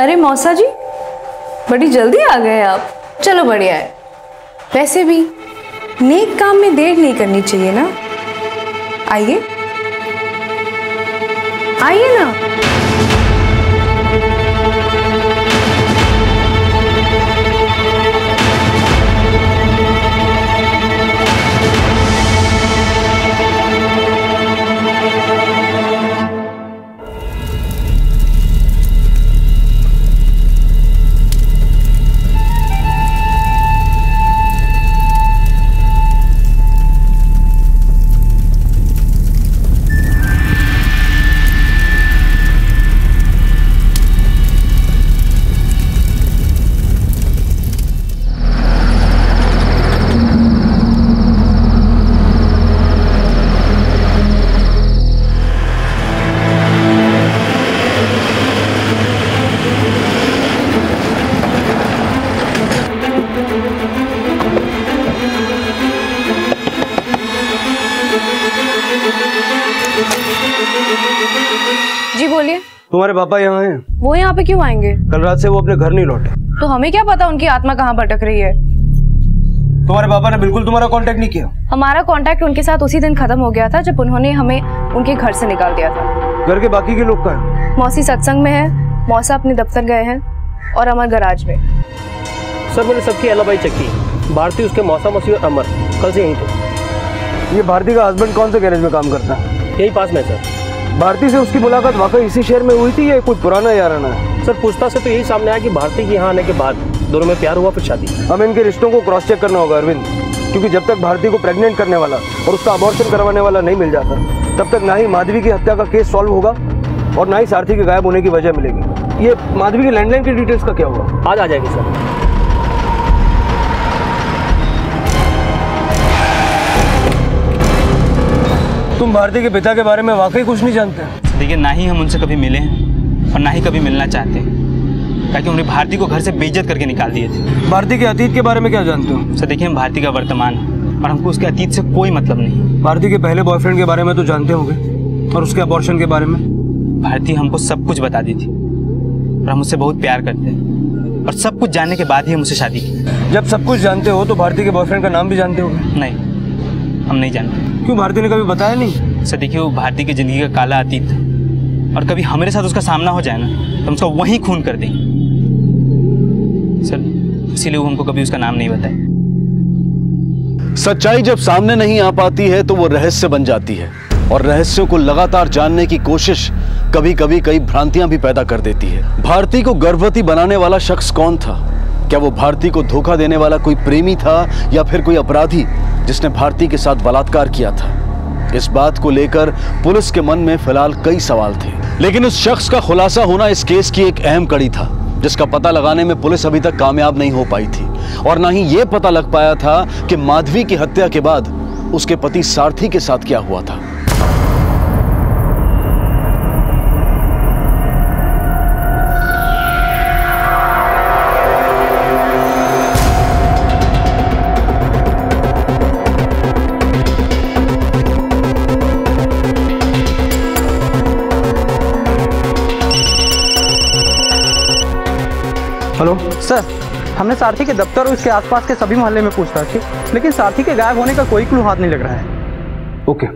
अरे मौसा जी, बड़ी जल्दी आ गए आप। चलो बढ़िया है। वैसे भी नेक काम में देर नहीं करनी चाहिए ना। आइए आइए ना। जी बोलिए। तुम्हारे पापा यहाँ हैं? वो यहाँ पे क्यों आएंगे? कल रात से वो अपने घर नहीं लौटे। तो हमें क्या पता उनकी आत्मा कहाँ भटक रही है। तुम्हारे पापा ने बिल्कुल तुम्हारा कांटेक्ट नहीं किया? हमारा कांटेक्ट उनके साथ उसी दिन खत्म हो गया था जब उन्होंने हमें उनके घर से निकाल दिया था। घर के बाकी के लोग कहाँ हैं? मौसी सत्संग में है, मौसा अपने दफ्तर गए हैं और अमर गराज में। सर मैंने सबकी एलाबाई चेक की। भारती, उसके मौसा, मौसी और अमर कल से यहीं थे। ये भारती का हस्बैंड कौन से गैरेज में काम करता है? यही पास में सर। भारती से उसकी मुलाकात वाकई इसी शहर में हुई थी या कुछ पुराना याराना है? सर पूछताछ से तो यही सामने आया कि भारती के यहाँ आने के बाद दोनों में प्यार हुआ, फिर शादी। हमें इनके रिश्तों को क्रॉस चेक करना होगा अरविंद, क्योंकि जब तक भारती को प्रेग्नेंट करने वाला और उसका अबॉर्शन करवाने वाला नहीं मिल जाता तब तक ना ही माधवी की हत्या का केस सॉल्व होगा और ना ही सारथी के गायब होने की वजह मिलेगी। ये माधवी की लैंडलाइन की डिटेल्स का क्या हुआ? आज आ जाएगी सर। तुम भारती के पिता के बारे में वाकई कुछ नहीं जानते? देखिए, ना ही हम उनसे कभी मिले हैं और ना ही कभी मिलना चाहते हैं, ताकि उन्हें भारती को घर से बेइज्जत करके निकाल दिए थे। भारती के अतीत के बारे में क्या जानते हो? सर देखिए, हम भारती का वर्तमान और हमको उसके अतीत से कोई मतलब नहीं। भारती के पहले बॉयफ्रेंड के बारे में तो जानते होंगे, और उसके अबॉर्शन के बारे में? भारती हमको सब कुछ बता दी थी और हम उससे बहुत प्यार करते हैं, और सब कुछ जानने के बाद ही हम उससे शादी की। जब सब कुछ जानते हो तो भारती के बॉयफ्रेंड का नाम भी जानते होंगे? नहीं, हम नहीं जानते। क्यों, भारती ने कभी बताया नहीं? सर देखिए, वो भारती की जिंदगी का काला अतीत है, और कभी हमारे साथ उसका सामना हो जाए ना तो हम उसका वहीं खून कर देंगे। सर इसीलिए वो हमको कभी उसका नाम नहीं बताया। सच्चाई जब सामने नहीं आ पाती है तो वो रहस्य बन जाती है, और रहस्यों को लगातार जानने की कोशिश कभी कभी कई भ्रांतियां भी पैदा कर देती है। भारती को गर्भवती बनाने वाला शख्स कौन था? क्या वो भारती को धोखा देने वाला कोई प्रेमी था या फिर कोई अपराधी जिसने भारती के साथ बलात्कार किया था? इस बात को लेकर पुलिस के मन में फिलहाल कई सवाल थे, लेकिन उस शख्स का खुलासा होना इस केस की एक अहम कड़ी था, जिसका पता लगाने में पुलिस अभी तक कामयाब नहीं हो पाई थी, और ना ही ये पता लग पाया था कि माधवी की हत्या के बाद उसके पति सारथी के साथ क्या हुआ था। हेलो सर, हमने सारथी के दफ्तर और इसके आसपास के सभी मोहल्ले में पूछताछ की, लेकिन सारथी के गायब होने का कोई क्लू हाथ नहीं लग रहा है। ओके।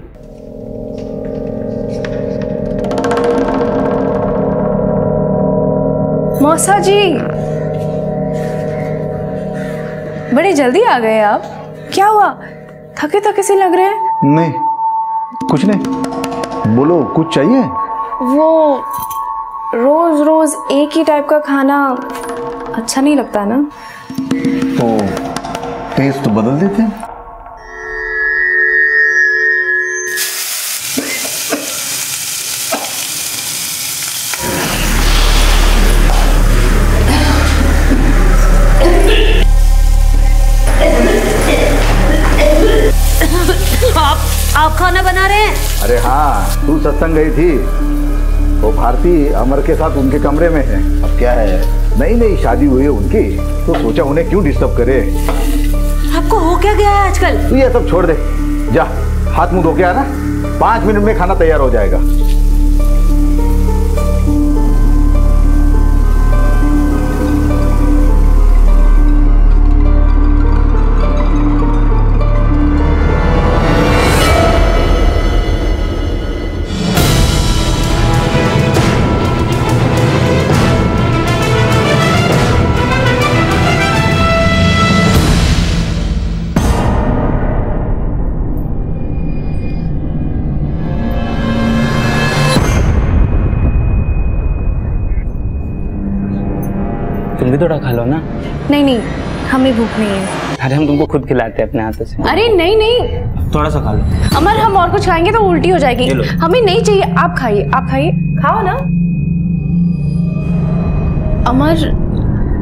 मौसा जी, बड़ी जल्दी आ गए आप। क्या हुआ, थके थके से लग रहे हैं? नहीं, कुछ नहीं। बोलो, कुछ चाहिए? वो रोज रोज एक ही टाइप का खाना अच्छा नहीं लगता ना। तो टेस्ट तो बदल देते हैं। आप खाना बना रहे हैं? अरे हाँ, तू सत्संग गई थी। वो भारती अमर के साथ उनके कमरे में है। अब क्या है, नई नई शादी हुई है उनकी, तो सोचा उन्हें क्यों डिस्टर्ब करे। आपको हो क्या गया है आजकल? तू ये सब छोड़ दे, जा हाथ मुंह धो के आना, 5 मिनट में खाना तैयार हो जाएगा। भी थोड़ा खा लो ना। नहीं नहीं, हमें भूख नहीं है। अरे हम तुमको खुद खिलाते हैं अपने हाथों से। अरे नहीं नहीं, थोड़ा सा खा लो। अमर हम और कुछ खाएंगे तो उल्टी हो जाएगी। हमें नहीं चाहिए, आप खाइए, आप खाइए, खाओ ना। अमर,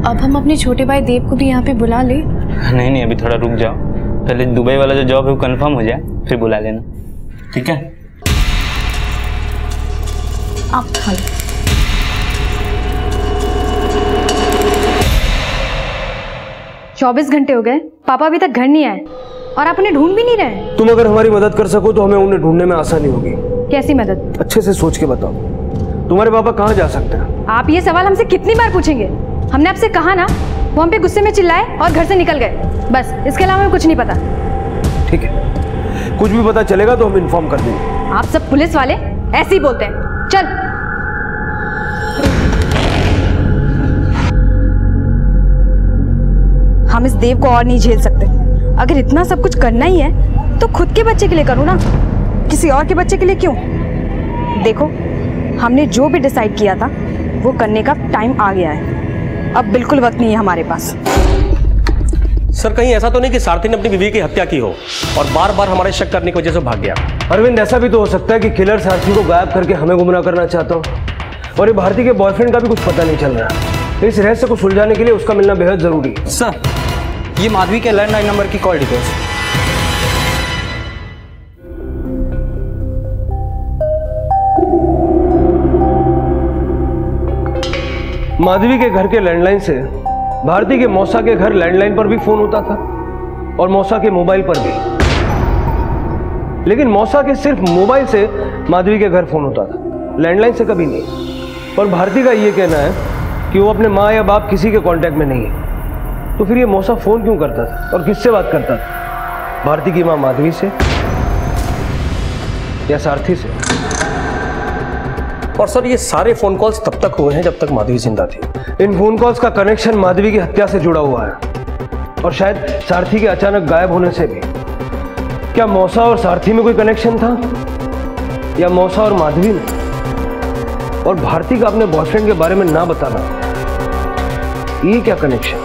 अब हम अपने छोटे भाई देव को भी यहाँ पे बुला ले। नहीं नहीं, अभी थोड़ा रुक जाओ, पहले दुबई वाला जो जॉब है वो कंफर्म हो जाए, फिर बुला लेना, ठीक है? आप खा लो। चौबीस घंटे हो गए, पापा अभी तक घर नहीं आए और आप उन्हें ढूंढ भी नहीं रहे। तुम अगर हमारी मदद कर सको तो हमें उन्हें ढूंढने में आसानी होगी। कैसी मदद? अच्छे से सोच के बताओ, तुम्हारे पापा कहाँ जा सकते हैं? आप ये सवाल हमसे कितनी बार पूछेंगे? हमने आपसे कहा ना, वो हम पे गुस्से में चिल्लाए और घर से निकल गए, बस इसके अलावा हमें कुछ नहीं पता। ठीक है, कुछ भी पता चलेगा तो हम इन्फॉर्म कर देंगे। आप सब पुलिस वाले ऐसे ही बोलते हैं। चल। हम इस देव को और नहीं झेल सकते। अगर इतना सब कुछ करना ही है तो खुद के बच्चे के लिए करो ना, किसी और के बच्चे के लिए क्यों? देखो, हमने जो भी डिसाइड किया था वो करने का टाइम आ गया है। अब बिल्कुल वक्त नहीं है हमारे पास। सर, कहीं ऐसा तो नहीं कि सारथी ने अपनी बीवी की हत्या की हो और बार बार हमारे शक करने की वजह से भाग गया? अरविंद, ऐसा भी तो हो सकता है कि किलर सारथी को गायब करके हमें गुमराह करना चाहता हो, और ये भारती के बॉयफ्रेंड का भी कुछ पता नहीं चल रहा। इस रहस्य को सुलझाने के लिए उसका मिलना बेहद जरूरी है। सर, ये माधवी के लैंडलाइन नंबर की कॉल डिटेल्स। माधवी के घर के लैंडलाइन से भारती के मौसा के घर लैंडलाइन पर भी फोन होता था और मौसा के मोबाइल पर भी, लेकिन मौसा के सिर्फ मोबाइल से माधवी के घर फोन होता था, लैंडलाइन से कभी नहीं। और भारती का ये कहना है कि वो अपने माँ या बाप किसी के कांटेक्ट में नहीं है। तो फिर ये मौसा फोन क्यों करता था और किससे बात करता था? भारती की माँ माधवी से या सारथी से? और सर, ये सारे फोन कॉल्स तब तक हुए हैं जब तक माधवी जिंदा थी। इन फोन कॉल्स का कनेक्शन माधवी की हत्या से जुड़ा हुआ है और शायद सारथी के अचानक गायब होने से भी। क्या मौसा और सारथी में कोई कनेक्शन था, या मौसा और माधवी में? और भारती का अपने बॉयफ्रेंड के बारे में ना बताना, ये क्या कनेक्शन?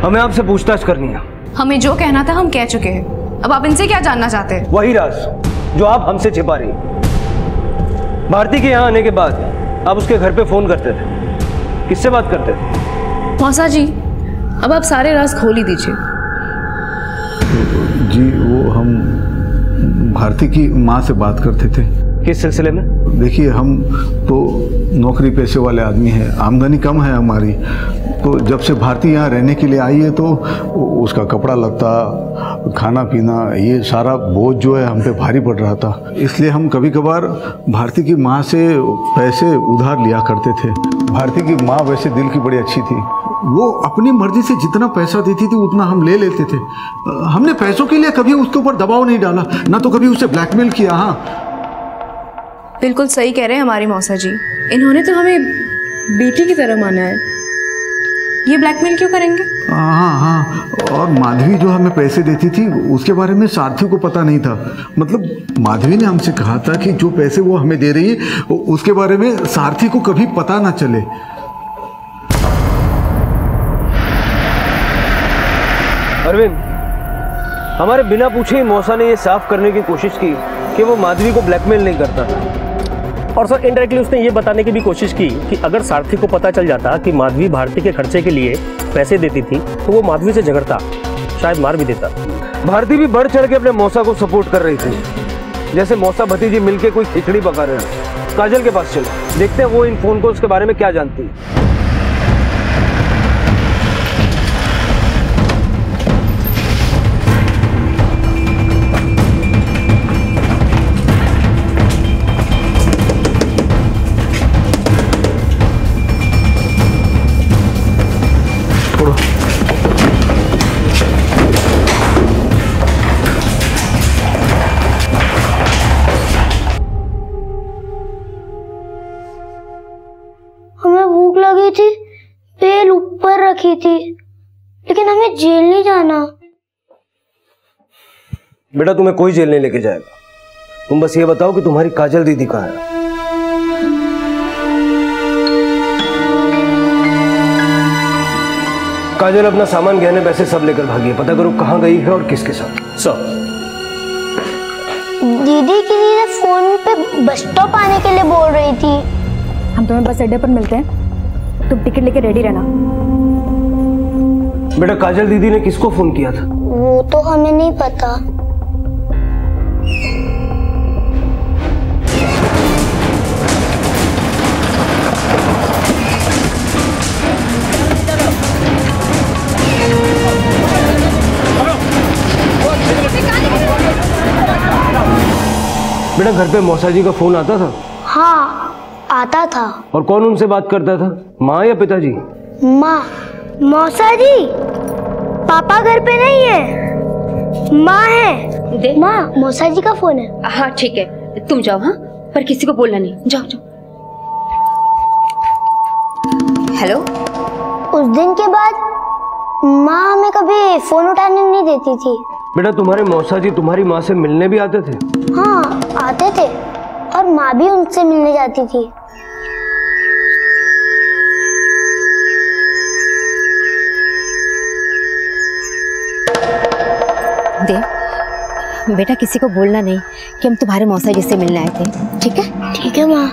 हमें आपसे पूछताछ करनी है। हमें जो कहना था हम कह चुके हैं, अब आप इनसे क्या जानना चाहते हैं? वही राज जो आप हमसे छिपा रही। भारती के यहाँ आने के बाद आप उसके घर पे फोन करते थे, किससे बात करते थे? मौसा जी, अब आप सारे राज खोल ही दीजिए। जी, वो हम भारती की माँ से बात करते थे। किस सिलसिले में? देखिए, हम तो नौकरी पेशे वाले आदमी हैं, आमदनी कम है हमारी। तो जब से भारती यहाँ रहने के लिए आई है तो उसका कपड़ा लत्ता, खाना पीना, ये सारा बोझ जो है हम पे भारी पड़ रहा था। इसलिए हम कभी कभार भारती की माँ से पैसे उधार लिया करते थे। भारती की माँ वैसे दिल की बड़ी अच्छी थी, वो अपनी मर्जी से जितना पैसा देती थी उतना हम ले लेते थे। हमने पैसों के लिए कभी उसके ऊपर दबाव नहीं डाला, ना तो कभी उसे ब्लैकमेल किया। हाँ, बिल्कुल सही कह रहे हैं हमारी मौसा जी, इन्होंने तो हमें बेटी की तरह माना है, ये ब्लैकमेल क्यों करेंगे? हाँ, और माधवी जो हमें पैसे देती थी उसके बारे में सारथी को पता नहीं था। मतलब माधवी ने हमसे कहा था कि जो पैसे वो हमें दे रही है उसके बारे में सारथी को कभी पता ना चले। अरविंद, हमारे बिना पूछे ही मौसा ने ये साफ करने की कोशिश की कि वो माधवी को ब्लैकमेल नहीं करता था। और सर, इनडायरेक्टली उसने ये बताने की भी कोशिश की कि अगर सारथी को पता चल जाता कि माधवी भारती के खर्चे के लिए पैसे देती थी तो वो माधवी से झगड़ता, शायद मार भी देता। भारती भी बढ़ चढ़ के अपने मौसा को सपोर्ट कर रही थी, जैसे मौसा भतीजी मिलके कोई खिचड़ी पका रहे हैं। काजल के पास चलो, देखते हैं वो इन फोन कॉल्स के बारे में क्या जानती है। हमें भूख लगी थी, बेल ऊपर रखी थी, लेकिन हमें जेल नहीं जाना। बेटा, तुम्हें कोई जेल नहीं लेके जाएगा। तुम बस ये बताओ कि तुम्हारी काजल दीदी कहाँ है? काजल अपना सामान, गहने, पैसे सब लेकर भागी है। पता करो कहाँ गई है और किसके साथ। सर दीदी किसी ने फोन पे बस स्टॉप आने के लिए बोल रही थी। हम तुम्हें बस अड्डे पर मिलते हैं, तुम टिकट लेके रेडी रहना। बेटा काजल दीदी ने किसको फोन किया था? वो तो हमें नहीं पता। बेटा घर पे मौसा जी का फोन आता था? हाँ आता था। और कौन उनसे बात करता था, माँ या पिताजी? माँ। मौसा जी पापा घर पे नहीं है, माँ है। माँ मौसा जी का फोन है। हाँ ठीक है, तुम जाओ। हाँ पर किसी को बोलना नहीं, जाओ जाओ। हेलो। उस दिन के बाद माँ हमें कभी फोन उठाने नहीं देती थी। बेटा तुम्हारे मौसा जी तुम्हारी माँ से मिलने भी आते थे? हाँ आते थे, और माँ भी उनसे मिलने जाती थी। देव बेटा किसी को बोलना नहीं कि हम तुम्हारे मौसा जी से मिलने आए थे, ठीक है? ठीक है माँ।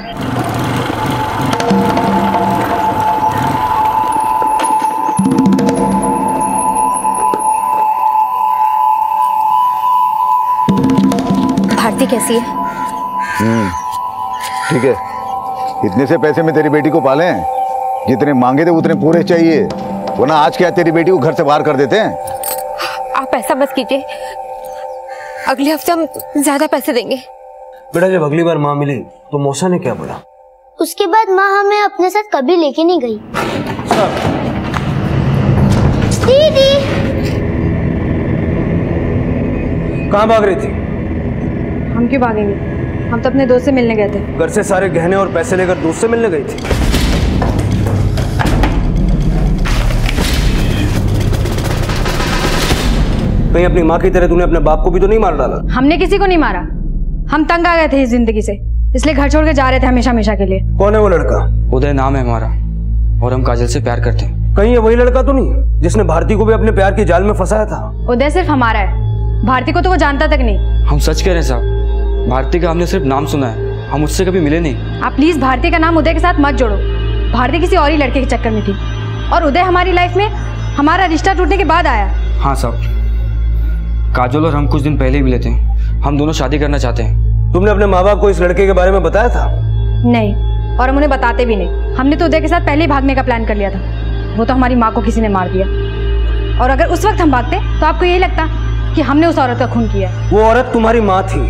भारती कैसी है? ठीक है। इतने से पैसे में तेरी बेटी को पालें, जितने मांगे थे उतने पूरे चाहिए, वरना आज क्या तेरी बेटी को घर से बाहर कर देते हैं। आप ऐसा मत कीजिए, अगले हफ्ते हम ज्यादा पैसे देंगे। बेटा जब अगली बार माँ मिली तो मौसा ने क्या बोला? उसके बाद माँ हमें अपने साथ कभी लेके नहीं गई। दीदी कहाँ भाग रही थी? हम क्यों भागेंगे, हम तो अपने दोस्त से मिलने गए थे। घर से सारे गहने और पैसे लेकर दोस्त से मिलने गई थी? कहीं अपनी माँ की तरह तूने अपने बाप को भी तो नहीं मार डाला? हमने किसी को नहीं मारा, हम तंग आ गए थे इस जिंदगी से, इसलिए घर छोड़ के जा रहे थे हमेशा हमेशा के लिए। कौन है वो लड़का? उदय नाम है हमारा, और हम काजल से प्यार करते हैं। कहीं ये वही लड़का तो नहीं जिसने भारती को भी अपने प्यार के जाल में फंसाया था? उदय सिर्फ हमारा है, भारती को तो वो जानता तक नहीं। हम सच कह रहे हैं साहब, भारती का हमने सिर्फ नाम सुना है, हम उससे कभी मिले नहीं। आप प्लीज भारती का नाम उदय के साथ मत जोड़ो, भारती किसी और ही लड़के के चक्कर में थी, और उदय हमारी लाइफ में हमारा रिश्ता टूटने के बाद आया। हाँ साहब, काजल और हम कुछ दिन पहले ही मिले थे, हम दोनों शादी करना चाहते हैं। तुमने अपने माँ बाप को इस लड़के के बारे में बताया था? नहीं, और हम उन्हें बताते भी नहीं। हमने तो उदय के साथ पहले ही भागने का प्लान कर लिया था, वो तो हमारी माँ को किसी ने मार दिया, और अगर उस वक्त हम भागते तो आपको यही लगता कि हमने उस औरत का खून किया। वो औरत तुम्हारी माँ थी,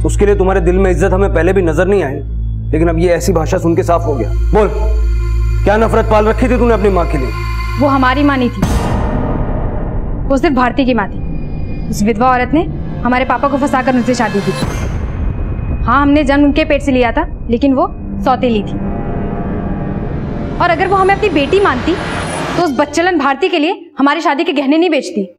उसके लिए तुम्हारे दिल में इज्जत हमें पहले भी नजर नहीं आई, लेकिन अब ये ऐसी भाषा सुन के साफ हो गया। बोल, क्या नफरत पाल रखी थी तूने अपनी माँ के लिए? वो हमारी माँ नहीं थी, वो सिर्फ भारती की माँ थी। उस विधवा औरत ने हमारे पापा को फंसाकर उनसे शादी की। हाँ, हमने जन्म उनके पेट से लिया था, लेकिन वो सौतेली थी, और अगर वो हमें अपनी बेटी मानती तो उस बच्चलन भारती के लिए हमारी शादी के गहने नहीं बेचती।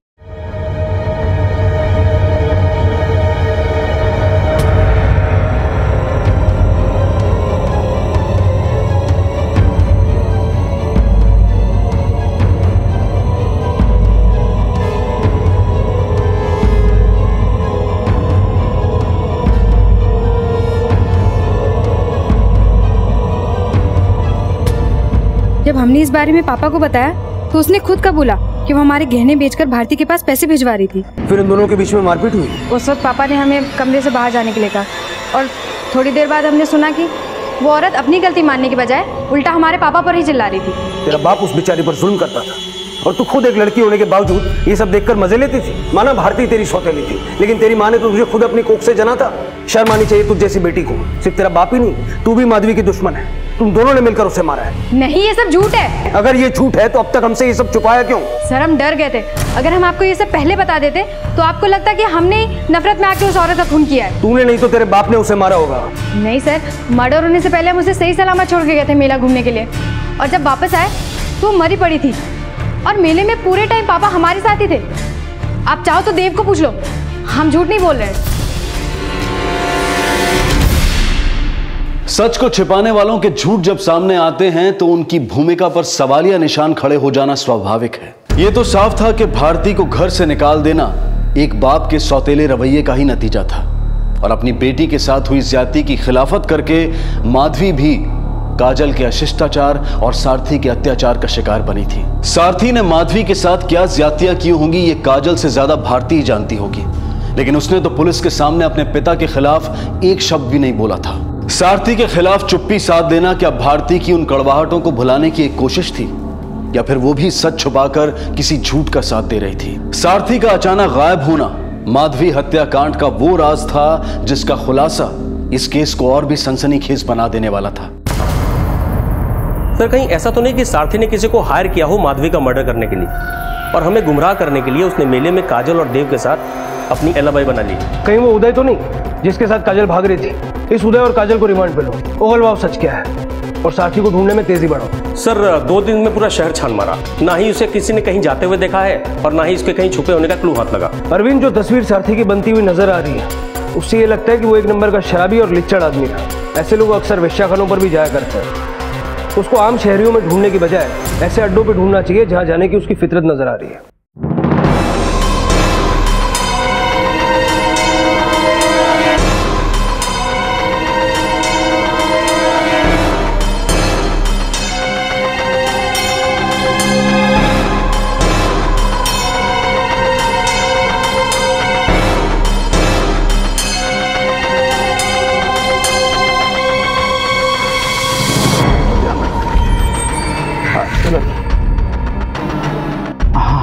जब हमने इस बारे में पापा को बताया तो उसने खुद कबूला कि वो हमारे गहने बेचकर भारती के पास पैसे भिजवा रही थी। फिर इन दोनों के बीच में मारपीट हुई? उस वक्त पापा ने हमें कमरे से बाहर जाने के लिए कहा, और थोड़ी देर बाद हमने सुना कि वो औरत अपनी गलती मानने के बजाय उल्टा हमारे पापा पर ही चिल्ला रही थी। तेरा बाप उस बेचारी पर जुल्म करता था, और तू खुद एक लड़की होने के बावजूद ये सब देखकर मजे लेती थी। माना भारती तेरी सौतेली थी, लेकिन तेरी माँ ने तो तुझे खुद अपनी कोख से जना था। शर्म आनी चाहिए तुझ जैसी बेटी को। सिर्फ तेरा बाप ही नहीं, तू भी माधवी की दुश्मन है। तुम दोनों ने मिलकर उसे मारा है। नहीं, ये सब झूठ है। अगर ये झूठ है तो अब तक हमसे ये सब छुपाया क्यों? सर, हम डर गए थे। अगर हम आपको ये सब पहले बता देते तो आपको लगता कि हमने नफरत में आके उस औरत का खून किया है। तूने नहीं तो तेरे बाप ने उसे मारा होगा। नहीं सर, मर्डर होने से पहले हम उसे सही सलामत छोड़ के गए थे मेला घूमने के लिए, और जब वापस आए तो वो मरी पड़ी थी, और मेले में पूरे टाइम पापा हमारे साथ ही थे। आप चाहो तो देव को पूछ लो, हम झूठ नहीं बोल रहे। सच को छिपाने वालों के झूठ जब सामने आते हैं तो उनकी भूमिका पर सवालिया निशान खड़े हो जाना स्वाभाविक है। यह तो साफ था कि भारती को घर से निकाल देना एक बाप के सौतेले रवैये का ही नतीजा था और अपनी बेटी के साथ हुई ज्यादती की खिलाफत करके माधवी भी काजल के अशिष्टाचार और सारथी के अत्याचार का शिकार बनी थी। सारथी ने माधवी के साथ क्या ज्यादतियां की होंगी ये काजल से ज्यादा भारती ही जानती होगी, लेकिन उसने तो पुलिस के सामने अपने पिता के खिलाफ एक शब्द भी नहीं बोला था। सारथी के खिलाफ चुप्पी साध देना क्या भारती की उन कड़वाहटों को भुलाने की एक कोशिश थी या फिर वो भी सच छुपाकर किसी झूठ का साथ दे रही थी? सारथी का अचानक गायब होना माधवी हत्याकांड का वो राज था जिसका खुलासा इस केस को और भी सनसनीखेज बना देने वाला था। सर कहीं ऐसा तो नहीं कि सारथी ने किसी को हायर किया हो माधवी का मर्डर करने के लिए और हमें गुमराह करने के लिए उसने मेले में काजल और देव के साथ अपनी एलाबाई बना ली? कहीं वो उदय तो नहीं जिसके साथ काजल भाग रही थी? इस उदय और काजल को रिमांड पे लो, ओगलवाओ सच क्या है और सारथी को ढूंढने में तेजी बढ़ाओ। सर 2 दिन में पूरा शहर छान मारा, ना ही उसे किसी ने कहीं जाते हुए देखा है और ना ही उसके कहीं छुपे होने का क्लू हाथ लगा। अरविंद, जो तस्वीर सारथी की बनती हुई नजर आ रही है उससे ये लगता है कि वो एक नंबर का शराबी और लिच्चड़ आदमी था। ऐसे लोग अक्सर वेश्याखानों पर भी जाया करते हैं। उसको आम शहरियों में ढूंढने की बजाय ऐसे अड्डों पे ढूंढना चाहिए जहां जाने की उसकी फितरत नजर आ रही है।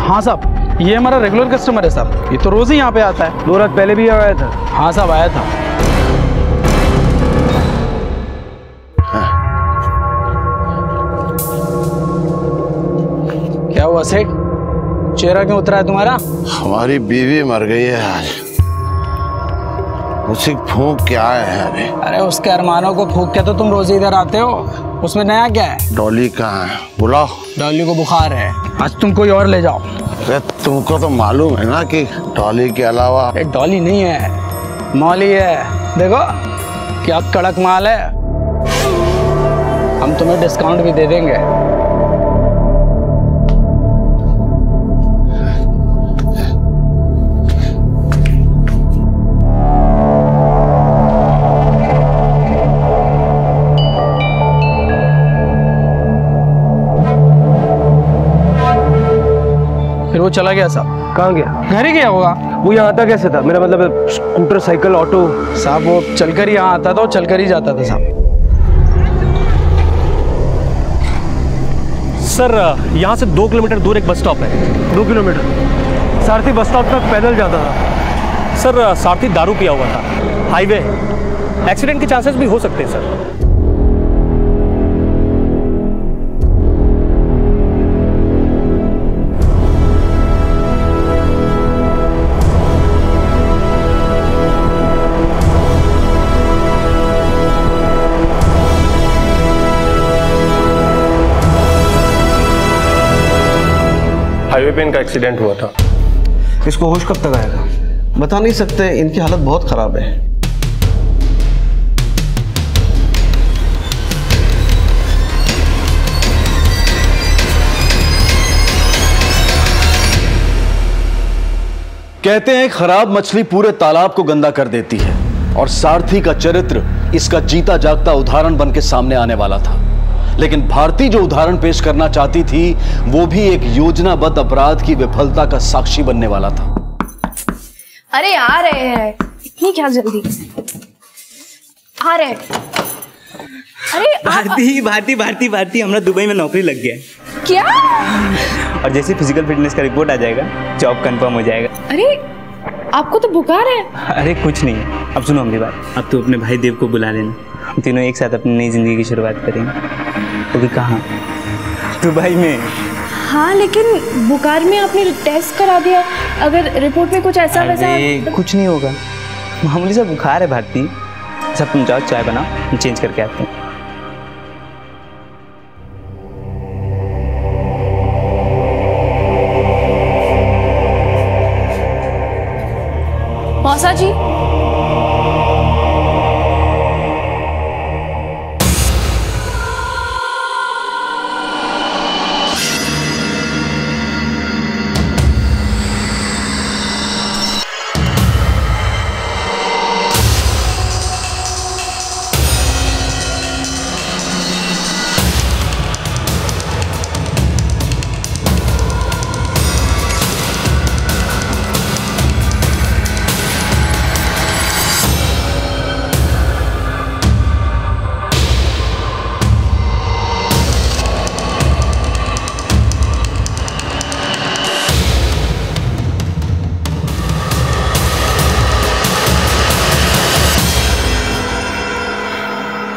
हाँ साहब, ये हमारा रेगुलर कस्टमर है साहब, ये तो रोज ही यहाँ पे आता है। 2 रात पहले भी आया था? हाँ साहब आया था। क्या हुआ सेठ, चेहरा क्यों उतरा है तुम्हारा? हमारी बीवी मर गई है आज, उसी फूंक के आए हैं अभी। अरे उसके अरमानों को फूंक के तो तुम रोज इधर आते हो, उसमें नया क्या है? डॉली कहाँ है? बुलाओ। डॉली को बुखार है, आज तुम कोई और ले जाओ। अरे तुमको तो मालूम है ना कि डॉली के अलावा। डॉली नहीं है, मौली है। देखो क्या कड़क माल है, हम तुम्हें डिस्काउंट भी दे देंगे। फिर वो चला गया साहब। कहाँ गया? घर ही गया होगा। वो यहाँ आता कैसे था? मेरा मतलब स्कूटर, साइकिल, ऑटो? साहब वो चलकर यहाँ आता था और चलकर ही जाता था साहब। सर यहाँ से 2 किलोमीटर दूर एक बस स्टॉप है। 2 किलोमीटर? सारथी बस स्टॉप तक पैदल जाता था? सर सारथी दारू पिया हुआ था, हाईवे एक्सीडेंट के चांसेस भी हो सकते हैं सर। हाईवे पे इनका एक्सीडेंट हुआ था। इसको होश कब तक आएगा? बता नहीं सकते, इनकी हालत बहुत खराब है। कहते हैं खराब मछली पूरे तालाब को गंदा कर देती है और सारथी का चरित्र इसका जीता जागता उदाहरण बनकर सामने आने वाला था। लेकिन भारती जो उदाहरण पेश करना चाहती थी वो भी एक योजनाबद्ध अपराध की विफलता का साक्षी बनने वाला था। अरे आ रहे हैं, इतनी क्या जल्दी? आ रहे। अरे भारती भारती भारती भारती हमरा दुबई में नौकरी लग गया है। क्या? और जैसे फिजिकल फिटनेस का रिपोर्ट आ जाएगा जॉब कंफर्म हो जाएगा। अरे आपको तो बुखार है। अरे कुछ नहीं, अब सुनो मेरी बात, अब तो अपने भाई देव को बुला लेना, हम तीनों एक साथ अपनी नई जिंदगी की शुरुआत करेंगे। तो भी कहाँ? दुबई में। हाँ लेकिन बुखार में आपने टेस्ट करा दिया, अगर रिपोर्ट में कुछ ऐसा वैसा। कुछ नहीं होगा, मामूली सा बुखार है भारती। सब तुम जाओ चाय बनाओ, हम चेंज करके आते हैं। मौसा जी,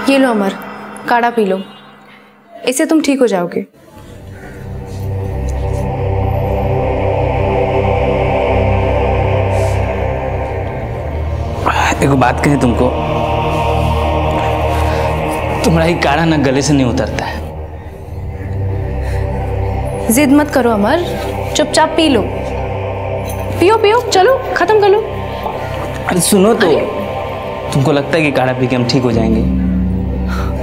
ये लो अमर, काढ़ा पी लो, इससे तुम ठीक हो जाओगे। एक बात कहें तुमको, तुम्हारा ही काढ़ा ना गले से नहीं उतरता है। जिद मत करो अमर, चुपचाप पी लो। पियो पियो, चलो खत्म कर लो। अरे सुनो तो, तुमको लगता है कि काढ़ा पी के हम ठीक हो जाएंगे?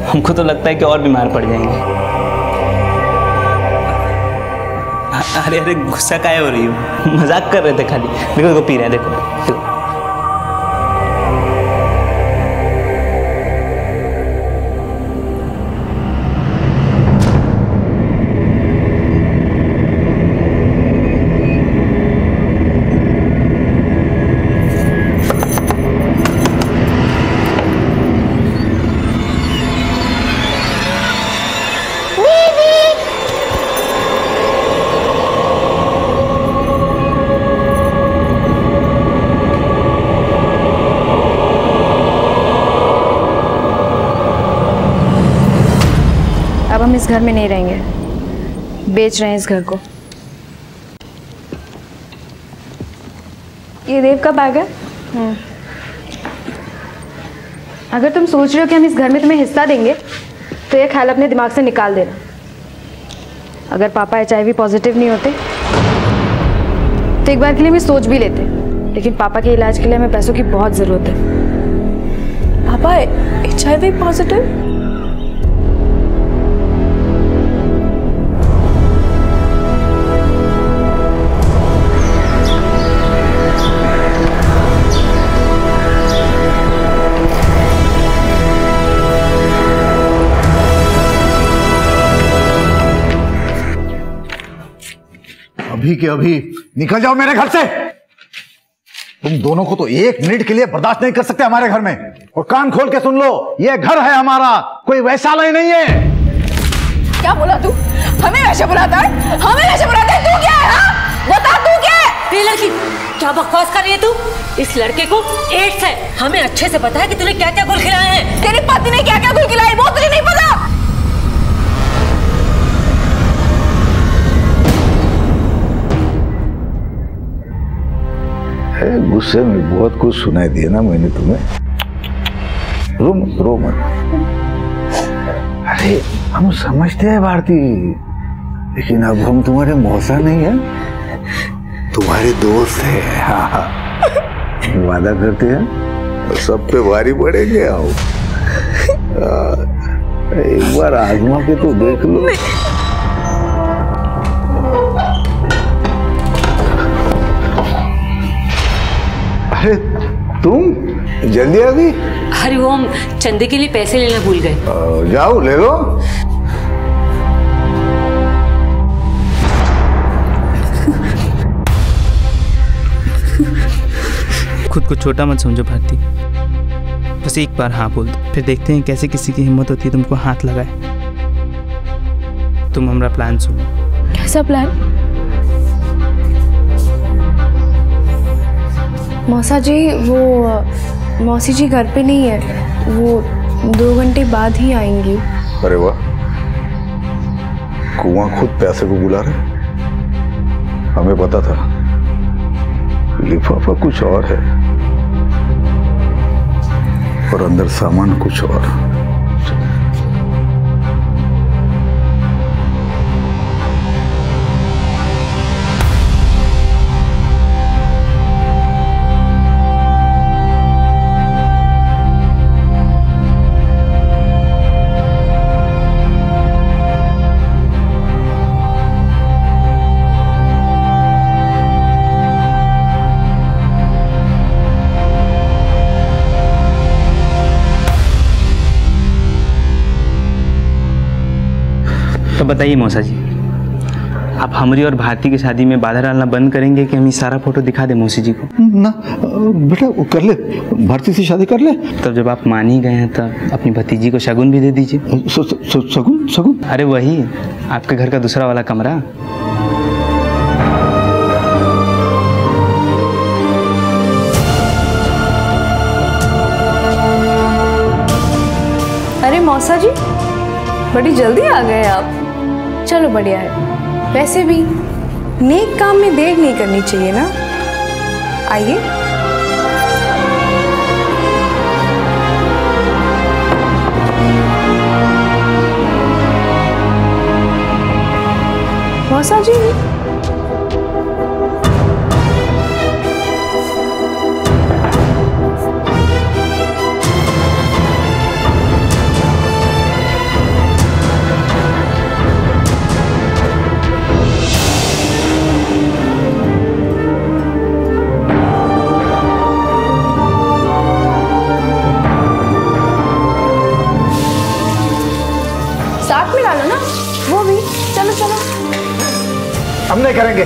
हमको तो लगता है कि और बीमार पड़ जाएंगे। अरे अरे गुस्सा काहे हो रही हो? मजाक कर रहे थे खाली। देखो देखो पी रहे हैं, देखो। अब हम इस घर में नहीं रहेंगे, बेच रहे हैं इस घर को। ये देव का बैग है। अगर तुम सोच रहे हो कि हम इस घर में तुम्हें हिस्सा देंगे तो ये ख्याल अपने दिमाग से निकाल देना। अगर पापा HIV पॉजिटिव नहीं होते तो एक बार के लिए मैं सोच भी लेते, लेकिन पापा के इलाज के लिए हमें पैसों की बहुत ज़रूरत है। पापा HIV पॉजिटिव? अभी के अभी निकल जाओ मेरे घर से। तुम दोनों को तो एक मिनट के लिए बर्दाश्त नहीं कर सकते हमारे घर में। और कान खोल के सुन लो, ये घर है हमारा, कोई वैशालय नहीं है। क्या बोला तू? हमें वैसे बुलाता है? हमें वैसे बुलाता है? तू क्या है? हाँ? बता तू क्या है? ये लड़की क्या बकवास कर रही है तू? इस लड़के को एड्स है, हमें अच्छे से पता है कि तूने क्या क्या गुल खिलाए हैं। तेरी पत्नी ने क्या क्या गुल खिलाए वो तुझे नहीं पता? गुस्से में बहुत कुछ सुनाई दिया ना मैंने तुम्हें। रो मत। अरे हम समझते हैं भारती, लेकिन अब हम तुम्हारे मौसा नहीं है, तुम्हारे दोस्त है। हाँ, वादा करते हैं और सब पे भारी पड़ेंगे। आओ एक बार आजमा के तो देख लो। अरे तुम जल्दी आ गई? अरे वो हम चंदे के लिए पैसे लेना भूल गए। जाओ ले लो। खुद को छोटा मत समझो भारती, बस एक बार हाँ बोल दो, फिर देखते हैं कैसे किसी की हिम्मत होती है तुमको हाथ लगाए। तुम हमारा प्लान सुनो। कैसा प्लान? मौसा जी, वो मौसी जी घर पे नहीं है, वो 2 घंटे बाद ही आएंगी। अरे वाह, कुआं खुद पैसे को बुला रहे। हमें पता था, लिफाफा कुछ और है और अंदर सामान कुछ और। तो बताइए मौसा जी, आप हमारी और भारती की शादी में बाधा डालना बंद करेंगे कि हम ये सारा फोटो दिखा दें मौसी जी को? ना बेटा, वो कर ले, भारती से शादी कर ले। तब जब आप मान ही गए हैं तब अपनी भतीजी को शगुन भी दे दीजिए। शगुन? शगुन? अरे वही आपके घर का दूसरा वाला कमरा। अरे मौसा जी, बड़ी जल्दी आ गए आप। चलो बढ़िया है। वैसे भी नेक काम में देर नहीं करनी चाहिए ना। आइए। मौसा जी, साथ में डालो ना वो भी। चलो चलो। हम नहीं करेंगे।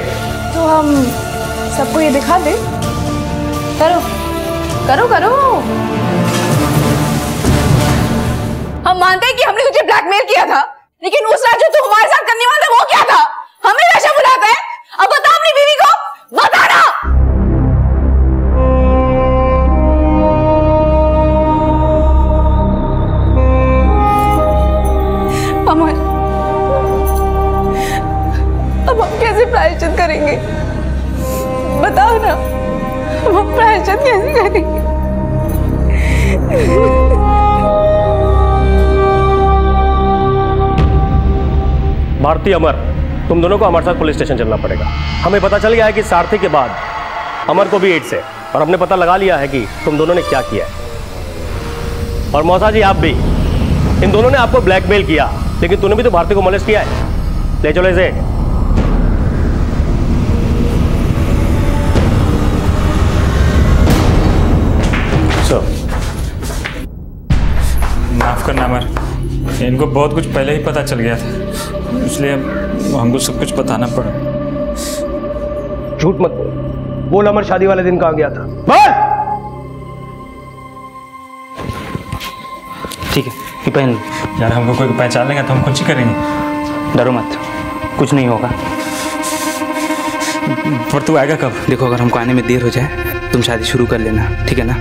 तो हम सबको ये दिखा दे। करो करो करो। हम मानते हैं कि हमने तुझे ब्लैकमेल किया था, लेकिन उस रात जो तू हमारे साथ करने वाला था वो क्या था? हमें वैसे बुलाता है। अब बता अपनी बीवी को, बता ना। अमर, अब हम कैसे प्रायश्चित करेंगे? बताओ ना, हम प्रायश्चित कैसे करेंगे? भारती, अमर, तुम दोनों को हमारे साथ पुलिस स्टेशन चलना पड़ेगा। हमें पता चल गया है कि सारथी के बाद अमर को भी एड्स है, और हमने पता लगा लिया है कि तुम दोनों ने क्या किया है। और मौसा जी, आप भी, इन दोनों ने आपको ब्लैकमेल किया, लेकिन तूने भी तो भारती को मोलेस्ट किया है। ले चलो इसे। माफ करना अमर, इनको बहुत कुछ पहले ही पता चल गया था, इसलिए हमको सब कुछ बताना पड़ा। झूठ मत बोल। बोल अमर शादी वाले दिन कहाँ गया था? बोल। ठीक है, ये पहन लो। यार हमको कोई पहचान लेगा तो हम कुछ ही करेंगे। डरो मत, कुछ नहीं होगा। पर तू आएगा कब? देखो, अगर हमको आने में देर हो जाए तुम शादी शुरू कर लेना, ठीक है ना?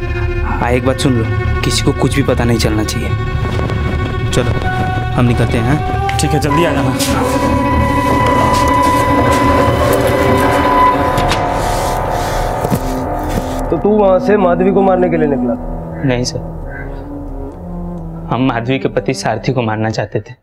एक बात सुन लो, किसी को कुछ भी पता नहीं चलना चाहिए। चलो हम निकलते हैं। ठीक है, जल्दी आ जाना। तो तू वहां से माधवी को मारने के लिए निकला? नहीं सर, हम माधवी के पति सारथी को मारना चाहते थे।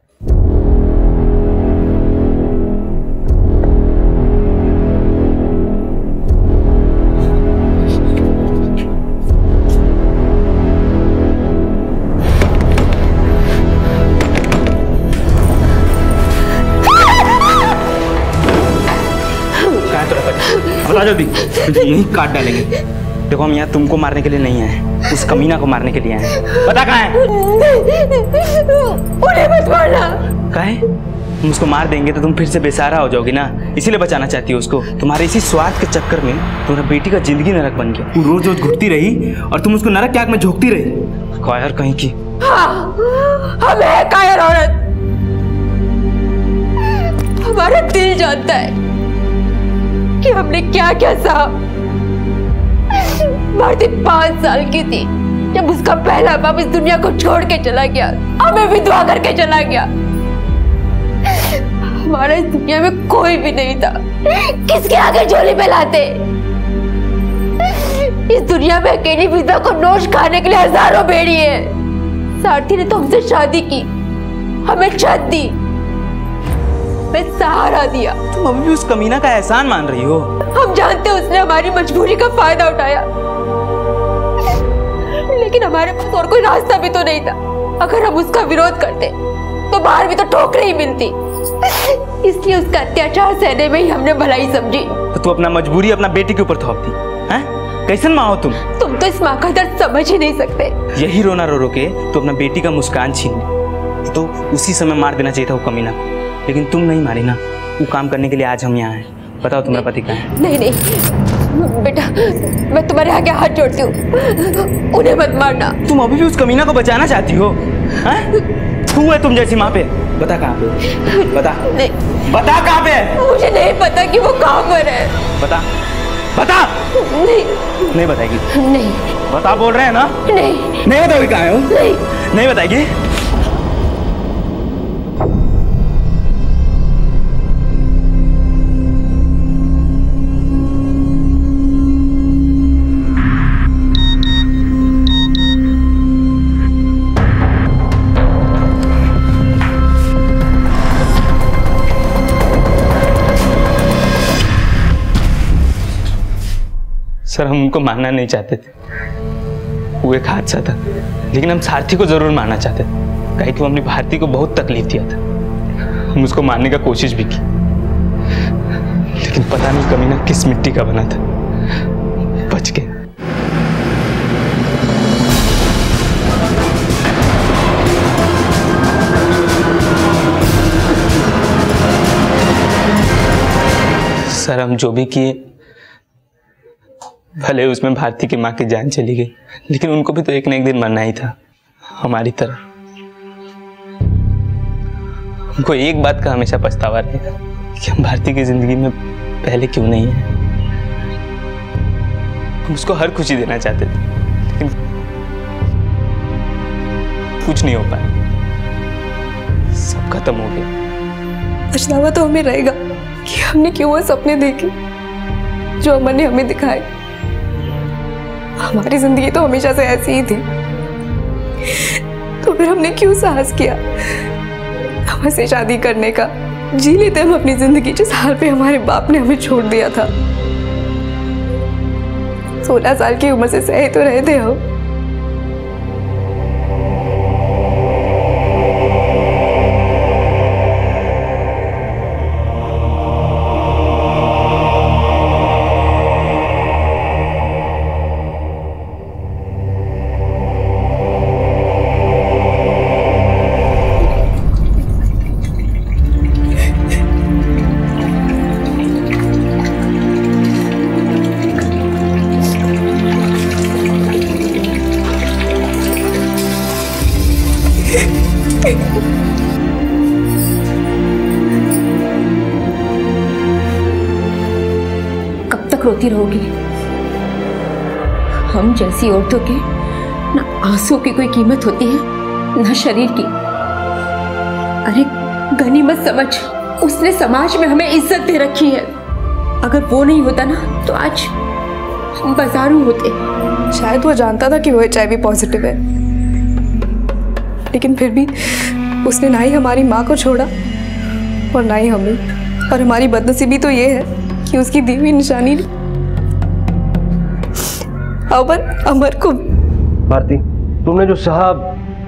बता जल्दी, यही काट डालेंगे। देखो, हम यहाँ तुमको मारने के लिए नहीं आए, उस कमीना को मारने के लिए आए। बता कहाँ है? उन्हें मत मारना। काहे? हम उसको मार देंगे तो तुम फिर से बेसहारा हो जाओगी ना, इसीलिए बचाना चाहती हो उसको। तुम्हारे इसी स्वार्थ के चक्कर में तुम्हारा बेटी का जिंदगी नरक बन गया। वो रोज रोज घुटती रही और तुम उसको नरक की आग में झोंकती रही। कायर कहीं की। हाँ, हम है कायर औरत। हमारा दिल जानता है कि हमने क्या क्या सहा। भारती 5 साल की थी जब उसका पहला बाप इस दुनिया को छोड़ के चला गया, हमें विधवा करके चला गया। हमारा इस दुनिया में कोई भी नहीं था, किसके आगे झोली में लाते। इस दुनिया में अकेली विधवा को नोश खाने के लिए हजारों भेड़ी है। सारथी ने तो हमसे शादी की, हमें छत दी, सहारा दिया। तुम अभी भी उस कमीना का एहसान मान रही हो? हम जानते हैं उसने हमारी मजबूरी का फायदा उठाया, लेकिन हमारे पास और कोई रास्ता भी तो नहीं था। अगर हम उसका विरोध करते तो बाहर भी तो ठोकरें ही मिलती। इसलिए उसका अत्याचार सहने में ही हमने भलाई समझी। तो तू अपना मजबूरी अपना बेटी के ऊपर थोप दी हैं? कैसन माँ हो तुम? तुम तो इस माँ का दर्द समझ ही नहीं सकते। यही रोना रो रो के तो अपना बेटी का मुस्कान छीन ली, तो उसी समय मार देना चाहिए था वो कमीना को, लेकिन तुम नहीं मारी ना। वो काम करने के लिए आज हम यहाँ हैं। बताओ तुम्हारा पति कहाँ है? नहीं नहीं बेटा, मैं तुम्हारे आगे हाथ जोड़ती हूँ, उन्हें मत मारना। तुम अभी भी उस कमीना को बचाना चाहती हो? तू है तुम जैसी माँ पे। बता कहाँ पे? बता। नहीं। बता कहाँ पे? मुझे नहीं पता कि वो कहाँ पर है। बता बता। नहीं नहीं बताएगी? नहीं। बता, बोल रहे हैं ना? नहीं। नहीं बताओगी कहाँ है वो? नहीं। नहीं बताएगी? सर हम उनको मारना नहीं चाहते थे, वो एक हादसा था, लेकिन हम सारथी को जरूर मारना चाहते थे, कहीं कि वो अपनी भारती को बहुत तकलीफ दिया था। हम उसको मारने का कोशिश भी की, लेकिन पता नहीं कमीना किस मिट्टी का बना था, बच गए। सर हम जो भी किए, भले उसमें भारती की माँ की जान चली गई, लेकिन उनको भी तो एक न एक दिन मरना ही था हमारी तरह। हमको एक बात का हमेशा पछतावा रहेगा कि हम भारती की जिंदगी में पहले क्यों नहीं है। हम उसको हर खुशी देना चाहते थे, लेकिन कुछ नहीं हो पाया, सब खत्म हो गया। पछतावा तो हमें रहेगा कि हमने क्यों वो सपने देखे जो अमर ने हमें दिखाए। हमारी जिंदगी तो हमेशा से ऐसी ही थी, तो फिर हमने क्यों साहस किया अमर से शादी करने का। जी लेते हम अपनी जिंदगी जिस हाल पे हमारे बाप ने हमें छोड़ दिया था। 16 साल की उम्र से सहे तो रहे थे हम। कब तक रोती रहोगी? हम जैसी औरतों के ना आंसू की कोई कीमत होती है, ना शरीर की। अरे गनीमत समझ, उसने समाज में हमें इज्जत दे रखी है। अगर वो नहीं होता ना तो आज हम बाजारू होते। शायद वो जानता था कि वो HIV पॉजिटिव है, लेकिन फिर भी उसने ना ही हमारी माँ को छोड़ा और ना ही हमें। और हमारी बदनसीबी तो ये है कि उसकी दी हुई निशानी ने अमर को। भारती, तुमने जो सहा,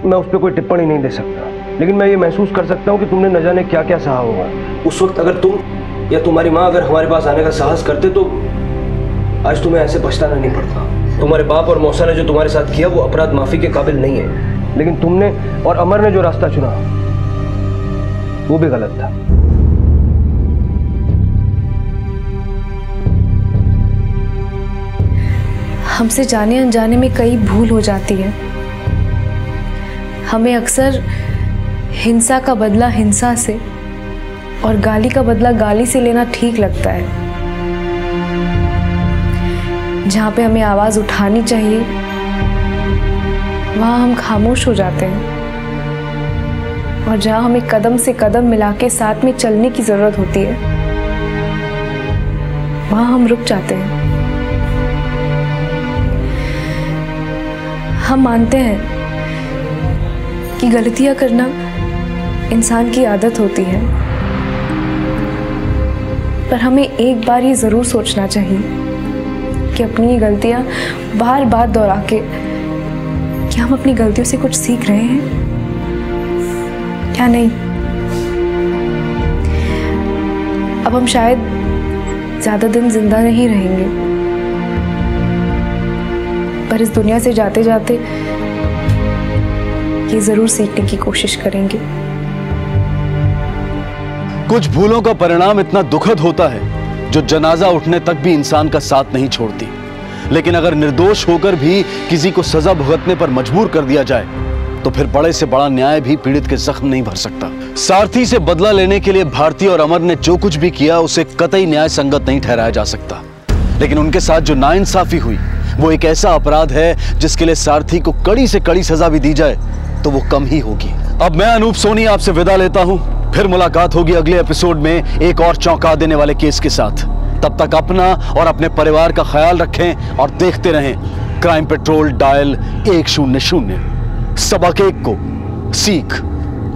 मैं उस पर कोई टिप्पणी नहीं दे सकता, लेकिन मैं ये महसूस कर सकता हूँ कि तुमने न जाने क्या क्या सहा होगा। उस वक्त अगर तुम या तुम्हारी माँ अगर हमारे पास आने का साहस करते तो आज तुम्हें ऐसे पछताना नहीं पड़ता। तुम्हारे बाप और मौसा ने जो तुम्हारे साथ किया वो अपराध माफी के काबिल नहीं है, लेकिन तुमने और अमर ने जो रास्ता चुना वो भी गलत था। हमसे जाने अनजाने में कई भूल हो जाती है। हमें अक्सर हिंसा का बदला हिंसा से और गाली का बदला गाली से लेना ठीक लगता है। जहाँ पे हमें आवाज उठानी चाहिए वहाँ हम खामोश हो जाते हैं, और जहाँ हमें कदम से कदम मिला के साथ में चलने की जरूरत होती है वहाँ हम रुक जाते हैं। हम मानते हैं कि गलतियां करना इंसान की आदत होती है, पर हमें एक बार ये जरूर सोचना चाहिए कि अपनी ये गलतियां बार बार दोहरा के क्या हम अपनी गलतियों से कुछ सीख रहे हैं, क्या नहीं। अब हम शायद ज्यादा दिन जिंदा नहीं रहेंगे, पर इस दुनिया से जाते जाते ये जरूर सीखने की कोशिश करेंगे। कुछ भूलों का परिणाम इतना दुखद होता है जो जनाजा उठने तक भी इंसान का साथ नहीं छोड़ती, लेकिन अगर निर्दोष होकर भी किसी को सजा भुगतने पर मजबूर कर दिया जाए तो फिर बड़े से बड़ा न्याय भी पीड़ित के जख्म नहीं भर सकता। सारथी से बदला लेने के लिए भारती और अमर ने जो कुछ भी किया उसे कतई न्याय संगत नहीं ठहराया जा सकता, लेकिन उनके साथ जो नाइंसाफी हुई वो एक ऐसा अपराध है जिसके लिए सारथी को कड़ी से कड़ी सजा भी दी जाए तो वो कम ही होगी। अब मैं अनूप सोनी आपसे विदा लेता हूं, फिर मुलाकात होगी अगले एपिसोड में एक और चौंका देने वाले केस के साथ। तब तक अपना और अपने परिवार का ख्याल रखें और देखते रहें क्राइम पेट्रोल डायल 100। सबक एक को सीख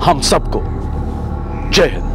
हम सबको। जय हिंद।